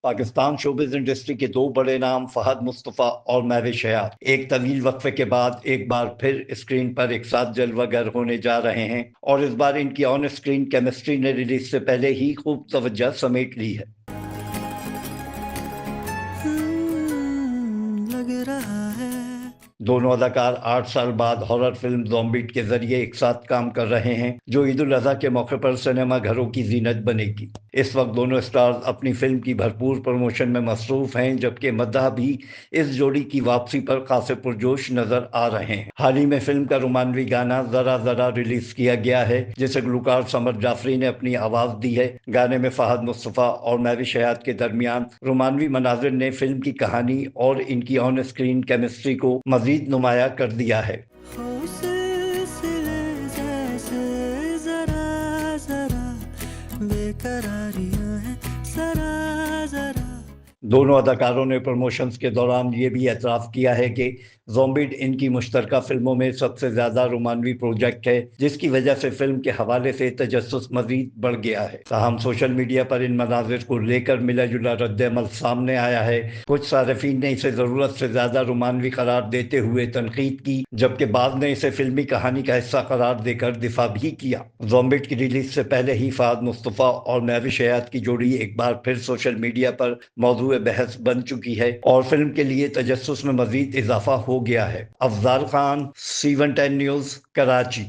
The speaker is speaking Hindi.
पाकिस्तान शोबिज़ इंडस्ट्री के दो बड़े नाम फहद मुस्तफ़ा और महविश हयात एक तवील वक्फे के बाद एक बार फिर स्क्रीन पर एक साथ जलवागर होने जा रहे हैं और इस बार इनकी ऑन स्क्रीन केमिस्ट्री ने रिलीज से पहले ही खूब तवज्जो समेट ली है। लग रहा है। दोनों अदाकार 8 साल बाद हॉरर फिल्म ज़ॉम्बीट के जरिए एक साथ काम कर रहे हैं जो ईद उल अजहा के मौके पर सिनेमा घरों की जीनत बनेगी। इस वक्त दोनों स्टार्स अपनी फिल्म की भरपूर प्रमोशन में मसरूफ हैं, जबकि मद्दाह भी इस जोड़ी की वापसी पर खासे पुरजोश नजर आ रहे हैं। हाल ही में फिल्म का रोमानवी गाना जरा जरा रिलीज किया गया है, जिसे गुलकार समर जाफरी ने अपनी आवाज दी है। गाने में फहद मुस्तफ़ा और महविश हयात के दरमियान रोमानवी मनाजिर ने फिल्म की कहानी और इनकी ऑन स्क्रीन केमिस्ट्री को मजीद नुमाया कर दिया है। हो सिलसिले जैसे जरा जरा बेकरारियां हैं जरा जरा। दोनों अदाकारों ने प्रमोशंस के दौरान ये भी एतराफ़ किया है कि ज़ॉम्बीड इनकी मुश्तरका फिल्मों में सबसे ज़्यादा रोमानवी प्रोजेक्ट है, जिसकी वजह से फिल्म के हवाले से तजस्सुस मजीद बढ़ गया है। ताहम सोशल मीडिया पर इन मनाजिर को लेकर मिला जुला रद्द-ए-अमल सामने आया है। कुछ सारिफीन ने इसे ज़रूरत से ज़्यादा रोमानवी करार देते हुए तनकीद की, जबकि बाद ने इसे फिल्मी कहानी का हिस्सा करार देकर दिफा भी किया। ज़ॉम्बीड की रिलीज से पहले ही फहद मुस्तफ़ा और महविश हयात की जोड़ी एक बार फिर सोशल मीडिया पर मौजूद बहस बन चुकी है और फिल्म के लिए तजस्सुस में मजीद इजाफा हो गया है। Afzal Khan, C110 news, Karachi.